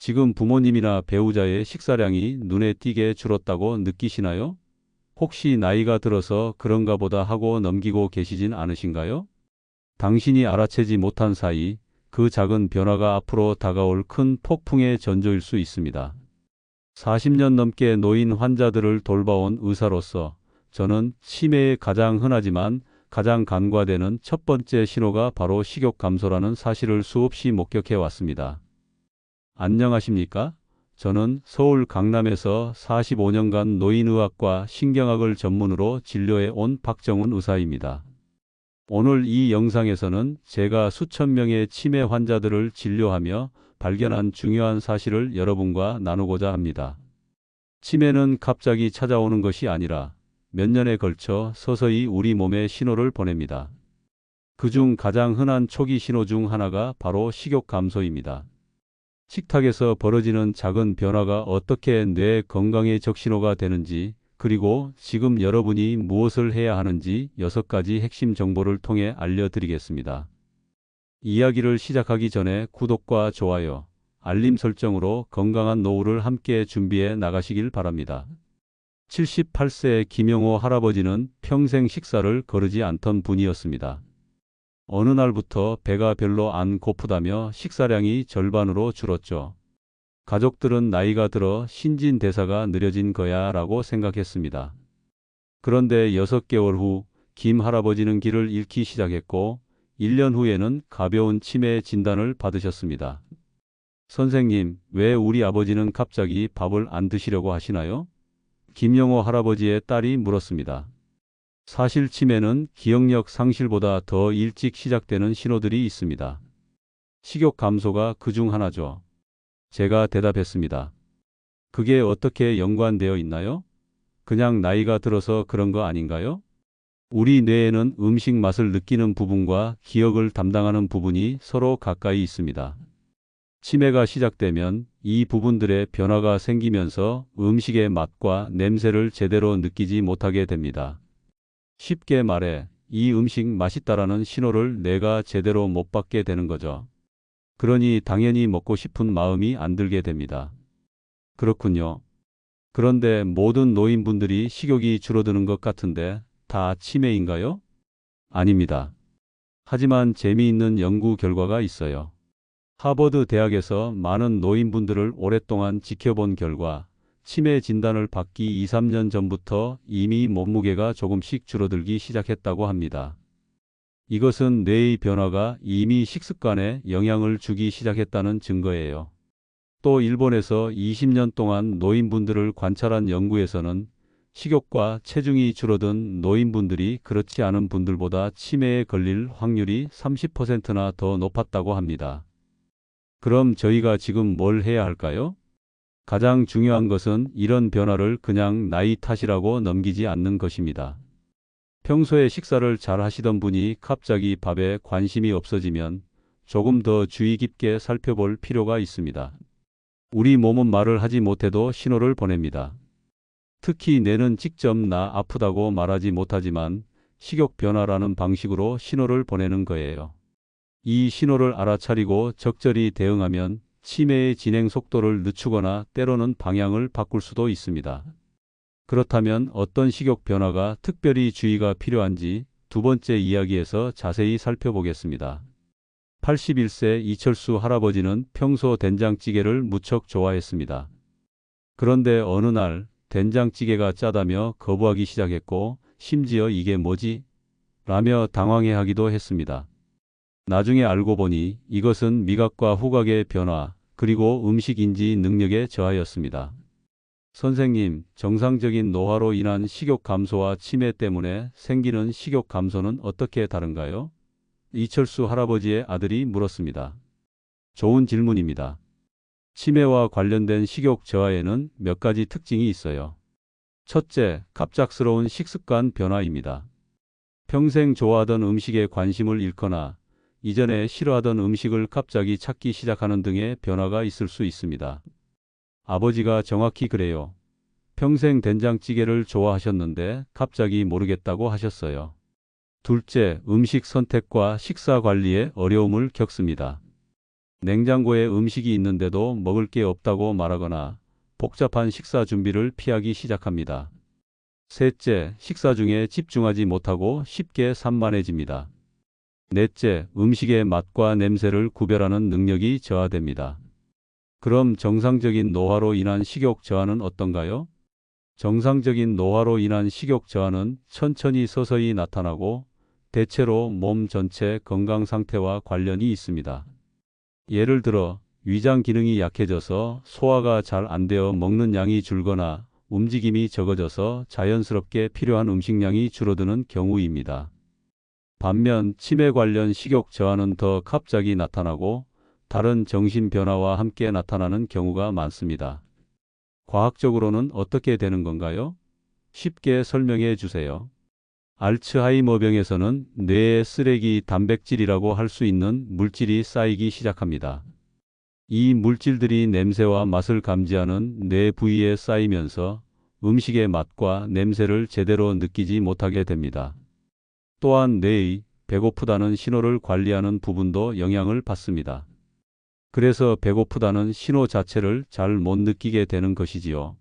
지금 부모님이나 배우자의 식사량이 눈에 띄게 줄었다고 느끼시나요? 혹시 나이가 들어서 그런가 보다 하고 넘기고 계시진 않으신가요? 당신이 알아채지 못한 사이 그 작은 변화가 앞으로 다가올 큰 폭풍의 전조일 수 있습니다. 40년 넘게 노인 환자들을 돌봐온 의사로서 저는 치매의 가장 흔하지만 가장 간과되는 첫 번째 신호가 바로 식욕 감소라는 사실을 수없이 목격해 왔습니다. 안녕하십니까? 저는 서울 강남에서 45년간 노인의학과 신경학을 전문으로 진료해 온 박정훈 의사입니다. 오늘 이 영상에서는 제가 수천 명의 치매 환자들을 진료하며 발견한 중요한 사실을 여러분과 나누고자 합니다. 치매는 갑자기 찾아오는 것이 아니라 몇 년에 걸쳐 서서히 우리 몸에 신호를 보냅니다. 그중 가장 흔한 초기 신호 중 하나가 바로 식욕 감소입니다. 식탁에서 벌어지는 작은 변화가 어떻게 뇌 건강에 적신호가 되는지, 그리고 지금 여러분이 무엇을 해야 하는지 6가지 핵심 정보를 통해 알려드리겠습니다. 이야기를 시작하기 전에 구독과 좋아요, 알림 설정으로 건강한 노후를 함께 준비해 나가시길 바랍니다. 78세의 김영호 할아버지는 평생 식사를 거르지 않던 분이었습니다. 어느 날부터 배가 별로 안 고프다며 식사량이 절반으로 줄었죠. 가족들은 나이가 들어 신진대사가 느려진 거야 라고 생각했습니다. 그런데 6개월 후 김 할아버지는 길을 잃기 시작했고 1년 후에는 가벼운 치매 진단을 받으셨습니다. 선생님, 왜 우리 아버지는 갑자기 밥을 안 드시려고 하시나요? 김영호 할아버지의 딸이 물었습니다. 사실 치매는 기억력 상실보다 더 일찍 시작되는 신호들이 있습니다. 식욕 감소가 그 중 하나죠. 제가 대답했습니다. 그게 어떻게 연관되어 있나요? 그냥 나이가 들어서 그런 거 아닌가요? 우리 뇌에는 음식 맛을 느끼는 부분과 기억을 담당하는 부분이 서로 가까이 있습니다. 치매가 시작되면 이 부분들의 변화가 생기면서 음식의 맛과 냄새를 제대로 느끼지 못하게 됩니다. 쉽게 말해 이 음식 맛있다라는 신호를 뇌가 제대로 못 받게 되는 거죠. 그러니 당연히 먹고 싶은 마음이 안 들게 됩니다. 그렇군요. 그런데 모든 노인분들이 식욕이 줄어드는 것 같은데 다 치매인가요? 아닙니다. 하지만 재미있는 연구 결과가 있어요. 하버드 대학에서 많은 노인분들을 오랫동안 지켜본 결과 치매 진단을 받기 2, 3년 전부터 이미 몸무게가 조금씩 줄어들기 시작했다고 합니다. 이것은 뇌의 변화가 이미 식습관에 영향을 주기 시작했다는 증거예요. 또 일본에서 20년 동안 노인분들을 관찰한 연구에서는 식욕과 체중이 줄어든 노인분들이 그렇지 않은 분들보다 치매에 걸릴 확률이 30%나 더 높았다고 합니다. 그럼 저희가 지금 뭘 해야 할까요? 가장 중요한 것은 이런 변화를 그냥 나이 탓이라고 넘기지 않는 것입니다. 평소에 식사를 잘 하시던 분이 갑자기 밥에 관심이 없어지면 조금 더 주의 깊게 살펴볼 필요가 있습니다. 우리 몸은 말을 하지 못해도 신호를 보냅니다. 특히 뇌는 직접 나 아프다고 말하지 못하지만 식욕 변화라는 방식으로 신호를 보내는 거예요. 이 신호를 알아차리고 적절히 대응하면 치매의 진행 속도를 늦추거나 때로는 방향을 바꿀 수도 있습니다. 그렇다면 어떤 식욕 변화가 특별히 주의가 필요한지 두 번째 이야기에서 자세히 살펴보겠습니다. 81세 이철수 할아버지는 평소 된장찌개를 무척 좋아했습니다. 그런데 어느 날 된장찌개가 짜다며 거부하기 시작했고 심지어 이게 뭐지? 라며 당황해하기도 했습니다. 나중에 알고 보니 이것은 미각과 후각의 변화, 그리고 음식 인지 능력의 저하였습니다. 선생님, 정상적인 노화로 인한 식욕 감소와 치매 때문에 생기는 식욕 감소는 어떻게 다른가요? 이철수 할아버지의 아들이 물었습니다. 좋은 질문입니다. 치매와 관련된 식욕 저하에는 몇 가지 특징이 있어요. 첫째, 갑작스러운 식습관 변화입니다. 평생 좋아하던 음식에 관심을 잃거나 이전에 싫어하던 음식을 갑자기 찾기 시작하는 등의 변화가 있을 수 있습니다. 아버지가 정확히 그래요. 평생 된장찌개를 좋아하셨는데 갑자기 모르겠다고 하셨어요. 둘째, 음식 선택과 식사 관리에 어려움을 겪습니다. 냉장고에 음식이 있는데도 먹을 게 없다고 말하거나 복잡한 식사 준비를 피하기 시작합니다. 셋째, 식사 중에 집중하지 못하고 쉽게 산만해집니다. 넷째, 음식의 맛과 냄새를 구별하는 능력이 저하됩니다. 그럼 정상적인 노화로 인한 식욕 저하는 어떤가요? 정상적인 노화로 인한 식욕 저하는 천천히 서서히 나타나고 대체로 몸 전체 건강 상태와 관련이 있습니다. 예를 들어 위장 기능이 약해져서 소화가 잘 안 되어 먹는 양이 줄거나 움직임이 적어져서 자연스럽게 필요한 음식량이 줄어드는 경우입니다. 반면 치매 관련 식욕 저하는 더 갑자기 나타나고 다른 정신 변화와 함께 나타나는 경우가 많습니다. 과학적으로는 어떻게 되는 건가요? 쉽게 설명해 주세요. 알츠하이머병에서는 뇌에 쓰레기 단백질이라고 할 수 있는 물질이 쌓이기 시작합니다. 이 물질들이 냄새와 맛을 감지하는 뇌 부위에 쌓이면서 음식의 맛과 냄새를 제대로 느끼지 못하게 됩니다. 또한 뇌의 배고프다는 신호를 관리하는 부분도 영향을 받습니다. 그래서 배고프다는 신호 자체를 잘 못 느끼게 되는 것이지요.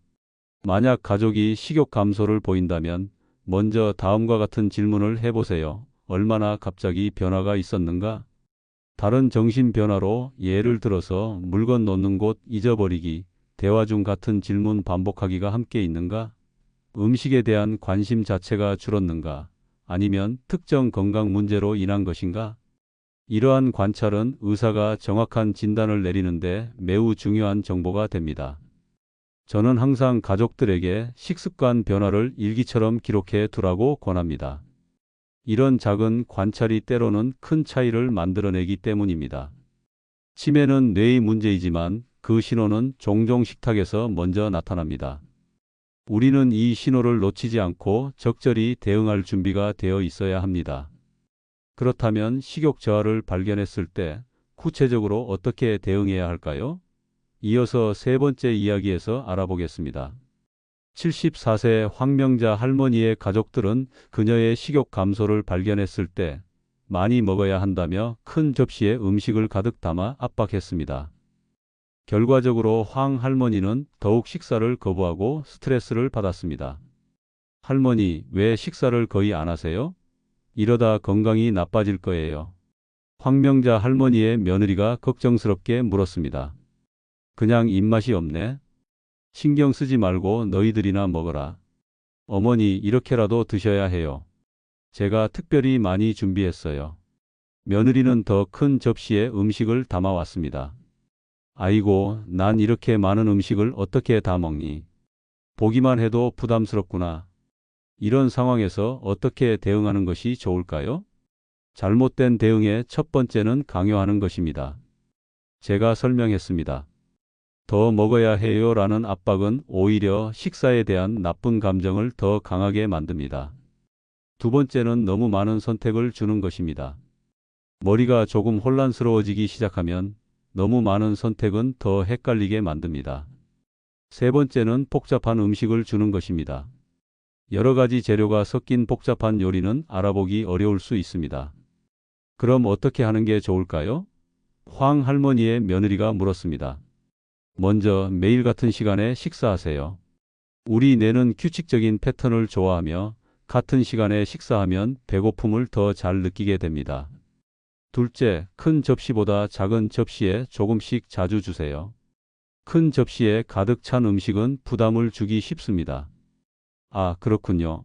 만약 가족이 식욕 감소를 보인다면 먼저 다음과 같은 질문을 해보세요. 얼마나 갑자기 변화가 있었는가? 다른 정신 변화로 예를 들어서 물건 놓는 곳 잊어버리기, 대화 중 같은 질문 반복하기가 함께 있는가? 음식에 대한 관심 자체가 줄었는가? 아니면 특정 건강 문제로 인한 것인가? 이러한 관찰은 의사가 정확한 진단을 내리는데 매우 중요한 정보가 됩니다. 저는 항상 가족들에게 식습관 변화를 일기처럼 기록해 두라고 권합니다. 이런 작은 관찰이 때로는 큰 차이를 만들어내기 때문입니다. 치매는 뇌의 문제이지만 그 신호는 종종 식탁에서 먼저 나타납니다. 우리는 이 신호를 놓치지 않고 적절히 대응할 준비가 되어 있어야 합니다. 그렇다면 식욕 저하를 발견했을 때 구체적으로 어떻게 대응해야 할까요? 이어서 세 번째 이야기에서 알아보겠습니다. 74세 황명자 할머니의 가족들은 그녀의 식욕 감소를 발견했을 때 많이 먹어야 한다며 큰 접시에 음식을 가득 담아 압박했습니다. 결과적으로 황 할머니는 더욱 식사를 거부하고 스트레스를 받았습니다. 할머니, 왜 식사를 거의 안 하세요? 이러다 건강이 나빠질 거예요. 황명자 할머니의 며느리가 걱정스럽게 물었습니다. 그냥 입맛이 없네. 신경 쓰지 말고 너희들이나 먹어라. 어머니, 이렇게라도 드셔야 해요. 제가 특별히 많이 준비했어요. 며느리는 더 큰 접시에 음식을 담아왔습니다. 아이고, 난 이렇게 많은 음식을 어떻게 다 먹니? 보기만 해도 부담스럽구나. 이런 상황에서 어떻게 대응하는 것이 좋을까요? 잘못된 대응의 첫 번째는 강요하는 것입니다. 제가 설명했습니다. 더 먹어야 해요 라는 압박은 오히려 식사에 대한 나쁜 감정을 더 강하게 만듭니다. 두 번째는 너무 많은 선택을 주는 것입니다. 머리가 조금 혼란스러워지기 시작하면 너무 많은 선택은 더 헷갈리게 만듭니다. 세 번째는 복잡한 음식을 주는 것입니다. 여러 가지 재료가 섞인 복잡한 요리는 알아보기 어려울 수 있습니다. 그럼 어떻게 하는 게 좋을까요? 황 할머니의 며느리가 물었습니다. 먼저 매일 같은 시간에 식사하세요. 우리 뇌는 규칙적인 패턴을 좋아하며 같은 시간에 식사하면 배고픔을 더 잘 느끼게 됩니다. 둘째, 큰 접시보다 작은 접시에 조금씩 자주 주세요. 큰 접시에 가득 찬 음식은 부담을 주기 쉽습니다. 아, 그렇군요.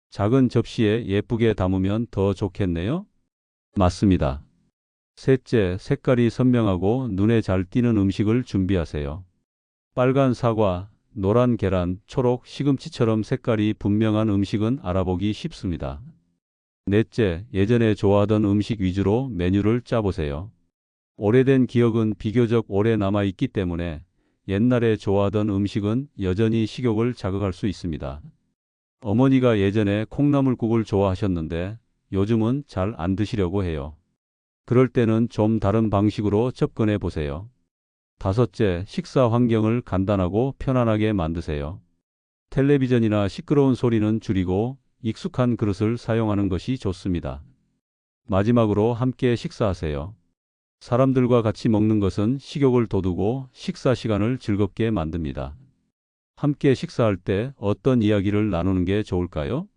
작은 접시에 예쁘게 담으면 더 좋겠네요? 맞습니다. 셋째, 색깔이 선명하고 눈에 잘 띄는 음식을 준비하세요. 빨간 사과, 노란 계란, 초록 시금치처럼 색깔이 분명한 음식은 알아보기 쉽습니다. 넷째, 예전에 좋아하던 음식 위주로 메뉴를 짜보세요. 오래된 기억은 비교적 오래 남아있기 때문에 옛날에 좋아하던 음식은 여전히 식욕을 자극할 수 있습니다. 어머니가 예전에 콩나물국을 좋아하셨는데 요즘은 잘 안 드시려고 해요. 그럴 때는 좀 다른 방식으로 접근해 보세요. 다섯째, 식사 환경을 간단하고 편안하게 만드세요. 텔레비전이나 시끄러운 소리는 줄이고 익숙한 그릇을 사용하는 것이 좋습니다. 마지막으로 함께 식사하세요. 사람들과 같이 먹는 것은 식욕을 돋우고 식사 시간을 즐겁게 만듭니다. 함께 식사할 때 어떤 이야기를 나누는 게 좋을까요?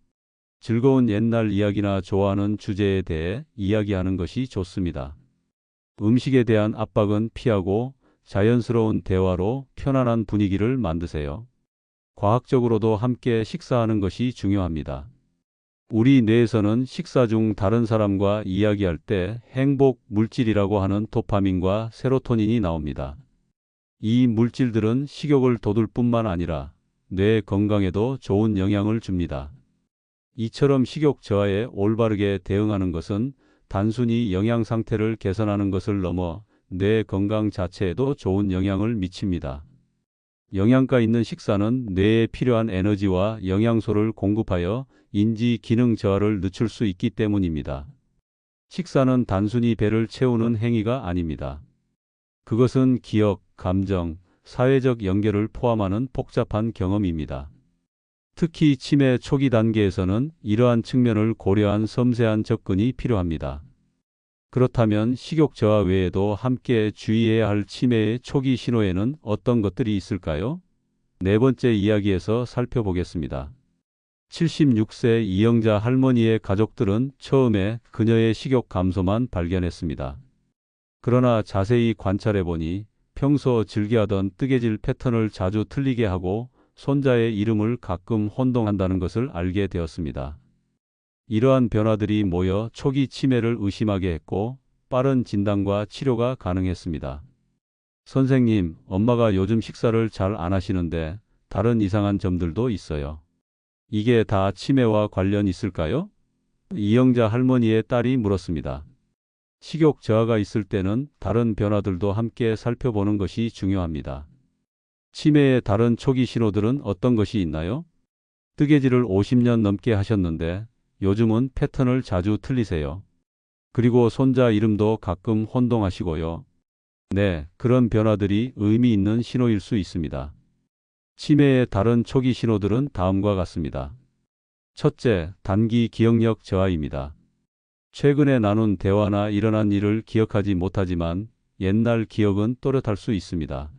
즐거운 옛날 이야기나 좋아하는 주제에 대해 이야기하는 것이 좋습니다. 음식에 대한 압박은 피하고 자연스러운 대화로 편안한 분위기를 만드세요. 과학적으로도 함께 식사하는 것이 중요합니다. 우리 뇌에서는 식사 중 다른 사람과 이야기할 때 행복 물질이라고 하는 도파민과 세로토닌이 나옵니다. 이 물질들은 식욕을 돋울 뿐만 아니라 뇌 건강에도 좋은 영향을 줍니다. 이처럼 식욕 저하에 올바르게 대응하는 것은 단순히 영양 상태를 개선하는 것을 넘어 뇌 건강 자체에도 좋은 영향을 미칩니다. 영양가 있는 식사는 뇌에 필요한 에너지와 영양소를 공급하여 인지 기능 저하를 늦출 수 있기 때문입니다. 식사는 단순히 배를 채우는 행위가 아닙니다. 그것은 기억, 감정, 사회적 연결을 포함하는 복잡한 경험입니다. 특히 치매 초기 단계에서는 이러한 측면을 고려한 섬세한 접근이 필요합니다. 그렇다면 식욕 저하 외에도 함께 주의해야 할 치매의 초기 신호에는 어떤 것들이 있을까요? 네 번째 이야기에서 살펴보겠습니다. 76세 이영자 할머니의 가족들은 처음에 그녀의 식욕 감소만 발견했습니다. 그러나 자세히 관찰해보니 평소 즐겨하던 뜨개질 패턴을 자주 틀리게 하고 손자의 이름을 가끔 혼동한다는 것을 알게 되었습니다. 이러한 변화들이 모여 초기 치매를 의심하게 했고 빠른 진단과 치료가 가능했습니다. 선생님, 엄마가 요즘 식사를 잘 안 하시는데 다른 이상한 점들도 있어요. 이게 다 치매와 관련 있을까요? 이영자 할머니의 딸이 물었습니다. 식욕 저하가 있을 때는 다른 변화들도 함께 살펴보는 것이 중요합니다. 치매의 다른 초기 신호들은 어떤 것이 있나요? 뜨개질을 50년 넘게 하셨는데 요즘은 패턴을 자주 틀리세요. 그리고 손자 이름도 가끔 혼동하시고요. 네, 그런 변화들이 의미 있는 신호일 수 있습니다. 치매의 다른 초기 신호들은 다음과 같습니다. 첫째, 단기 기억력 저하입니다. 최근에 나눈 대화나 일어난 일을 기억하지 못하지만 옛날 기억은 또렷할 수 있습니다.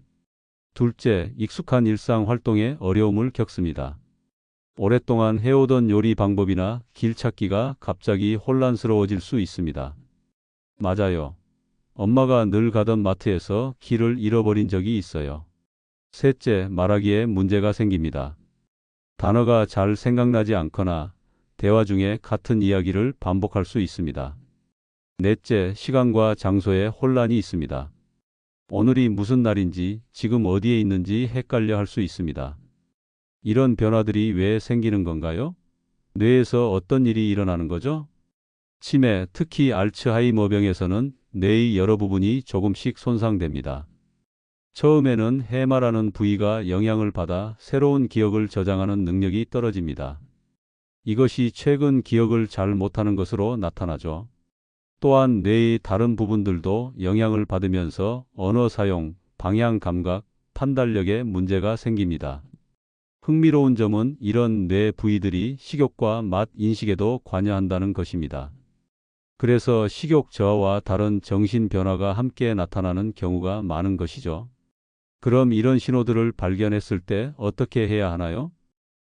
둘째, 익숙한 일상 활동에 어려움을 겪습니다. 오랫동안 해오던 요리 방법이나 길 찾기가 갑자기 혼란스러워질 수 있습니다. 맞아요. 엄마가 늘 가던 마트에서 길을 잃어버린 적이 있어요. 셋째, 말하기에 문제가 생깁니다. 단어가 잘 생각나지 않거나 대화 중에 같은 이야기를 반복할 수 있습니다. 넷째, 시간과 장소에 혼란이 있습니다. 오늘이 무슨 날인지, 지금 어디에 있는지 헷갈려 할 수 있습니다. 이런 변화들이 왜 생기는 건가요? 뇌에서 어떤 일이 일어나는 거죠? 치매, 특히 알츠하이머병에서는 뇌의 여러 부분이 조금씩 손상됩니다. 처음에는 해마라는 부위가 영향을 받아 새로운 기억을 저장하는 능력이 떨어집니다. 이것이 최근 기억을 잘 못하는 것으로 나타나죠. 또한 뇌의 다른 부분들도 영향을 받으면서 언어 사용, 방향 감각, 판단력에 문제가 생깁니다. 흥미로운 점은 이런 뇌 부위들이 식욕과 맛 인식에도 관여한다는 것입니다. 그래서 식욕 저하와 다른 정신 변화가 함께 나타나는 경우가 많은 것이죠. 그럼 이런 신호들을 발견했을 때 어떻게 해야 하나요?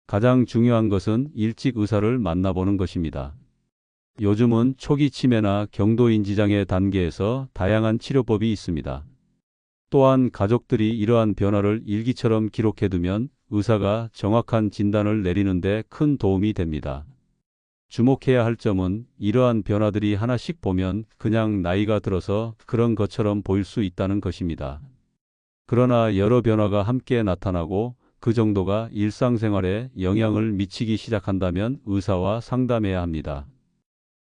가장 중요한 것은 일찍 의사를 만나보는 것입니다. 요즘은 초기 치매나 경도인지장애 단계에서 다양한 치료법이 있습니다. 또한 가족들이 이러한 변화를 일기처럼 기록해두면 의사가 정확한 진단을 내리는 데 큰 도움이 됩니다. 주목해야 할 점은 이러한 변화들이 하나씩 보면 그냥 나이가 들어서 그런 것처럼 보일 수 있다는 것입니다. 그러나 여러 변화가 함께 나타나고 그 정도가 일상생활에 영향을 미치기 시작한다면 의사와 상담해야 합니다.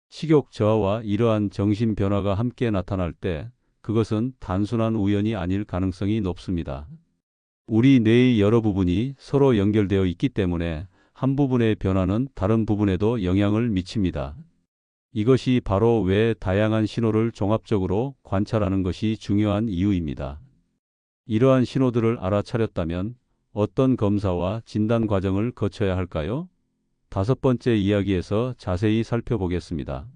식욕 저하와 이러한 정신 변화가 함께 나타날 때 그것은 단순한 우연이 아닐 가능성이 높습니다. 우리 뇌의 여러 부분이 서로 연결되어 있기 때문에 한 부분의 변화는 다른 부분에도 영향을 미칩니다. 이것이 바로 왜 다양한 신호를 종합적으로 관찰하는 것이 중요한 이유입니다. 이러한 신호들을 알아차렸다면 어떤 검사와 진단 과정을 거쳐야 할까요? 다섯 번째 이야기에서 자세히 살펴보겠습니다.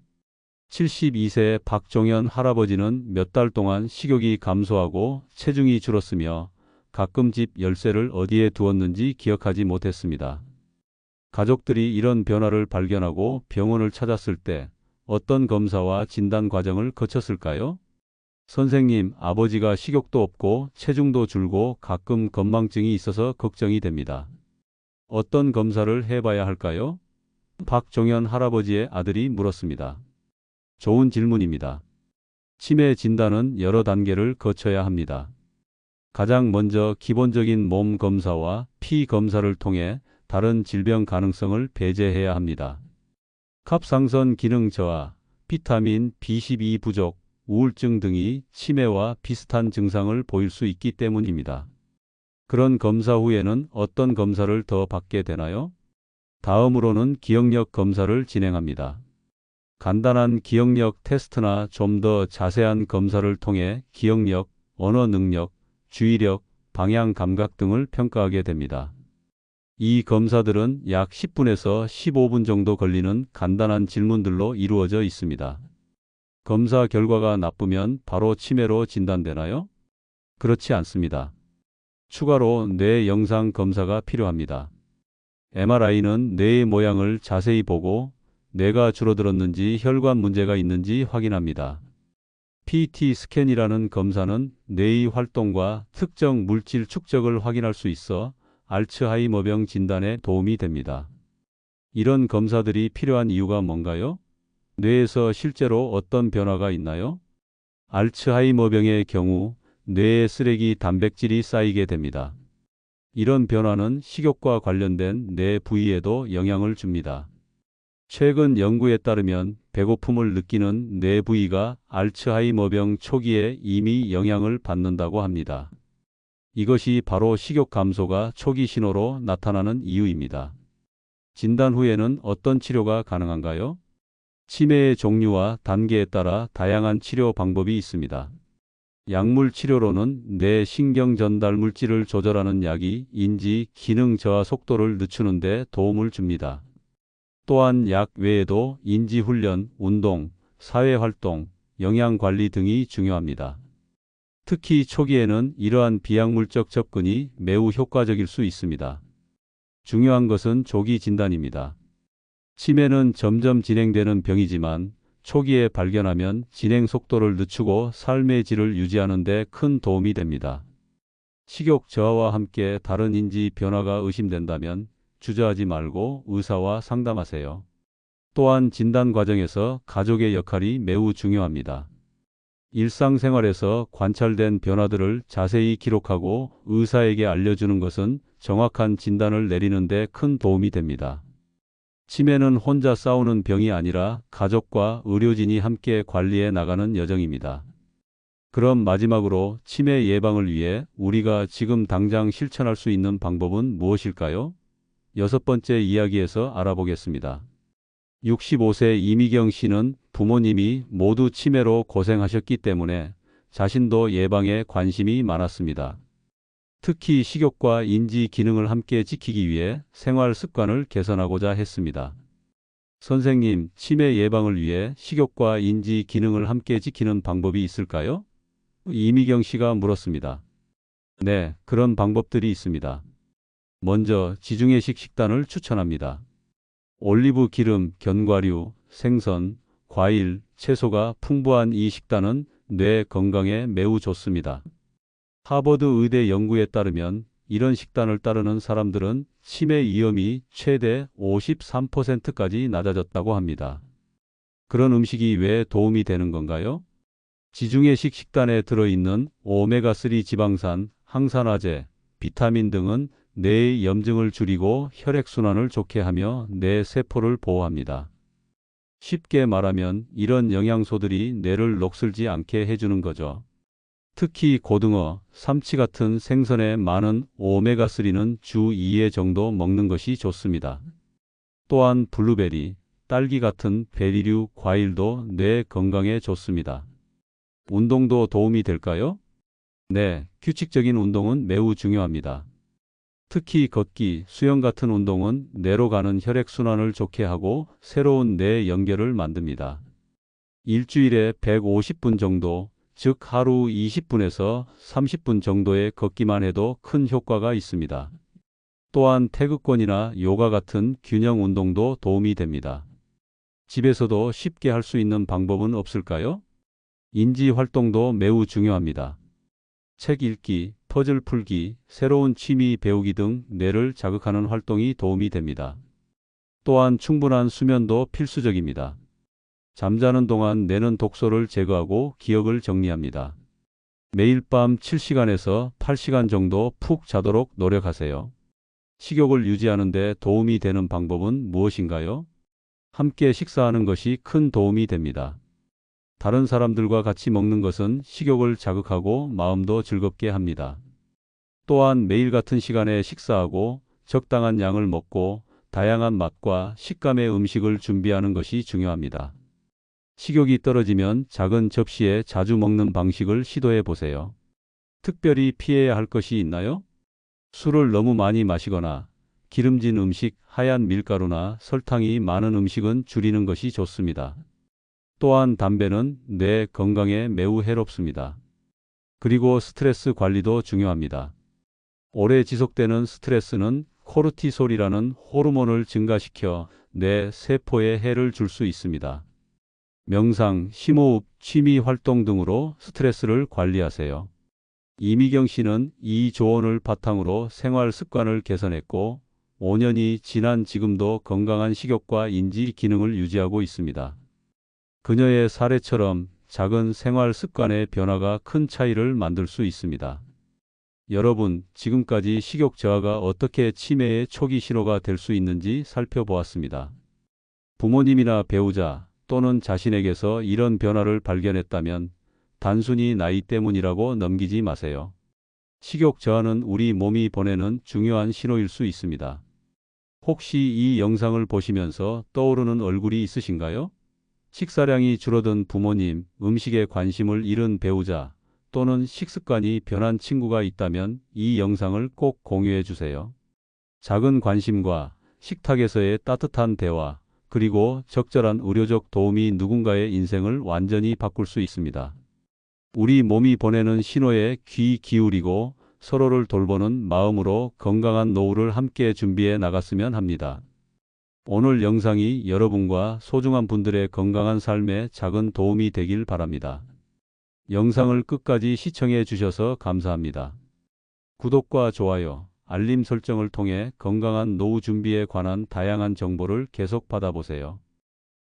72세 박종현 할아버지는 몇 달 동안 식욕이 감소하고 체중이 줄었으며 가끔 집 열쇠를 어디에 두었는지 기억하지 못했습니다. 가족들이 이런 변화를 발견하고 병원을 찾았을 때 어떤 검사와 진단 과정을 거쳤을까요? 선생님, 아버지가 식욕도 없고 체중도 줄고 가끔 건망증이 있어서 걱정이 됩니다. 어떤 검사를 해봐야 할까요? 박종현 할아버지의 아들이 물었습니다. 좋은 질문입니다. 치매 진단은 여러 단계를 거쳐야 합니다. 가장 먼저 기본적인 몸 검사와 피 검사를 통해 다른 질병 가능성을 배제해야 합니다. 갑상선 기능 저하, 비타민 B12 부족, 우울증 등이 치매와 비슷한 증상을 보일 수 있기 때문입니다. 그런 검사 후에는 어떤 검사를 더 받게 되나요? 다음으로는 기억력 검사를 진행합니다. 간단한 기억력 테스트나 좀 더 자세한 검사를 통해 기억력, 언어 능력, 주의력, 방향 감각 등을 평가하게 됩니다. 이 검사들은 약 10분에서 15분 정도 걸리는 간단한 질문들로 이루어져 있습니다. 검사 결과가 나쁘면 바로 치매로 진단되나요? 그렇지 않습니다. 추가로 뇌 영상 검사가 필요합니다. MRI는 뇌의 모양을 자세히 보고 뇌가 줄어들었는지 혈관 문제가 있는지 확인합니다. PET 스캔이라는 검사는 뇌의 활동과 특정 물질 축적을 확인할 수 있어 알츠하이머병 진단에 도움이 됩니다. 이런 검사들이 필요한 이유가 뭔가요? 뇌에서 실제로 어떤 변화가 있나요? 알츠하이머병의 경우 뇌에 쓰레기 단백질이 쌓이게 됩니다. 이런 변화는 식욕과 관련된 뇌 부위에도 영향을 줍니다. 최근 연구에 따르면 배고픔을 느끼는 뇌 부위가 알츠하이머병 초기에 이미 영향을 받는다고 합니다. 이것이 바로 식욕 감소가 초기 신호로 나타나는 이유입니다. 진단 후에는 어떤 치료가 가능한가요? 치매의 종류와 단계에 따라 다양한 치료 방법이 있습니다. 약물 치료로는 뇌 신경 전달 물질을 조절하는 약이 인지 기능 저하 속도를 늦추는 데 도움을 줍니다. 또한 약 외에도 인지훈련, 운동, 사회활동, 영양관리 등이 중요합니다. 특히 초기에는 이러한 비약물적 접근이 매우 효과적일 수 있습니다. 중요한 것은 조기 진단입니다. 치매는 점점 진행되는 병이지만 초기에 발견하면 진행 속도를 늦추고 삶의 질을 유지하는 데 큰 도움이 됩니다. 식욕 저하와 함께 다른 인지 변화가 의심된다면 주저하지 말고 의사와 상담하세요. 또한 진단 과정에서 가족의 역할이 매우 중요합니다. 일상생활에서 관찰된 변화들을 자세히 기록하고 의사에게 알려주는 것은 정확한 진단을 내리는 데 큰 도움이 됩니다. 치매는 혼자 싸우는 병이 아니라 가족과 의료진이 함께 관리해 나가는 여정입니다. 그럼 마지막으로 치매 예방을 위해 우리가 지금 당장 실천할 수 있는 방법은 무엇일까요? 6번째 이야기에서 알아보겠습니다. 65세 이미경 씨는 부모님이 모두 치매로 고생하셨기 때문에 자신도 예방에 관심이 많았습니다. 특히 식욕과 인지 기능을 함께 지키기 위해 생활 습관을 개선하고자 했습니다. 선생님, 치매 예방을 위해 식욕과 인지 기능을 함께 지키는 방법이 있을까요? 이미경 씨가 물었습니다. 네, 그런 방법들이 있습니다. 먼저 지중해식 식단을 추천합니다. 올리브 기름, 견과류, 생선, 과일, 채소가 풍부한 이 식단은 뇌 건강에 매우 좋습니다. 하버드 의대 연구에 따르면 이런 식단을 따르는 사람들은 치매 위험이 최대 53%까지 낮아졌다고 합니다. 그런 음식이 왜 도움이 되는 건가요? 지중해식 식단에 들어있는 오메가3 지방산, 항산화제, 비타민 등은 뇌의 염증을 줄이고 혈액순환을 좋게 하며 뇌 세포를 보호합니다. 쉽게 말하면 이런 영양소들이 뇌를 녹슬지 않게 해주는 거죠. 특히 고등어, 삼치 같은 생선에 많은 오메가3는 주 2회 정도 먹는 것이 좋습니다. 또한 블루베리, 딸기 같은 베리류 과일도 뇌 건강에 좋습니다. 운동도 도움이 될까요? 네, 규칙적인 운동은 매우 중요합니다. 특히 걷기, 수영 같은 운동은 뇌로 가는 혈액순환을 좋게 하고 새로운 뇌 연결을 만듭니다. 일주일에 150분 정도, 즉 하루 20분에서 30분 정도의 걷기만 해도 큰 효과가 있습니다. 또한 태극권이나 요가 같은 균형 운동도 도움이 됩니다. 집에서도 쉽게 할 수 있는 방법은 없을까요? 인지 활동도 매우 중요합니다. 책 읽기, 퍼즐 풀기, 새로운 취미 배우기 등 뇌를 자극하는 활동이 도움이 됩니다. 또한 충분한 수면도 필수적입니다. 잠자는 동안 뇌는 독소를 제거하고 기억을 정리합니다. 매일 밤 7시간에서 8시간 정도 푹 자도록 노력하세요. 식욕을 유지하는 데 도움이 되는 방법은 무엇인가요? 함께 식사하는 것이 큰 도움이 됩니다. 다른 사람들과 같이 먹는 것은 식욕을 자극하고 마음도 즐겁게 합니다. 또한 매일 같은 시간에 식사하고 적당한 양을 먹고 다양한 맛과 식감의 음식을 준비하는 것이 중요합니다. 식욕이 떨어지면 작은 접시에 자주 먹는 방식을 시도해 보세요. 특별히 피해야 할 것이 있나요? 술을 너무 많이 마시거나 기름진 음식, 하얀 밀가루나 설탕이 많은 음식은 줄이는 것이 좋습니다. 또한 담배는 뇌 건강에 매우 해롭습니다. 그리고 스트레스 관리도 중요합니다. 오래 지속되는 스트레스는 코르티솔이라는 호르몬을 증가시켜 뇌 세포에 해를 줄 수 있습니다. 명상, 심호흡, 취미 활동 등으로 스트레스를 관리하세요. 이미경 씨는 이 조언을 바탕으로 생활 습관을 개선했고 5년이 지난 지금도 건강한 식욕과 인지 기능을 유지하고 있습니다. 그녀의 사례처럼 작은 생활 습관의 변화가 큰 차이를 만들 수 있습니다. 여러분, 지금까지 식욕 저하가 어떻게 치매의 초기 신호가 될 수 있는지 살펴보았습니다. 부모님이나 배우자 또는 자신에게서 이런 변화를 발견했다면 단순히 나이 때문이라고 넘기지 마세요. 식욕 저하는 우리 몸이 보내는 중요한 신호일 수 있습니다. 혹시 이 영상을 보시면서 떠오르는 얼굴이 있으신가요? 식사량이 줄어든 부모님, 음식에 관심을 잃은 배우자, 또는 식습관이 변한 친구가 있다면 이 영상을 꼭 공유해 주세요. 작은 관심과 식탁에서의 따뜻한 대화, 그리고 적절한 의료적 도움이 누군가의 인생을 완전히 바꿀 수 있습니다. 우리 몸이 보내는 신호에 귀 기울이고 서로를 돌보는 마음으로 건강한 노후를 함께 준비해 나갔으면 합니다. 오늘 영상이 여러분과 소중한 분들의 건강한 삶에 작은 도움이 되길 바랍니다. 영상을 끝까지 시청해 주셔서 감사합니다. 구독과 좋아요, 알림 설정을 통해 건강한 노후 준비에 관한 다양한 정보를 계속 받아보세요.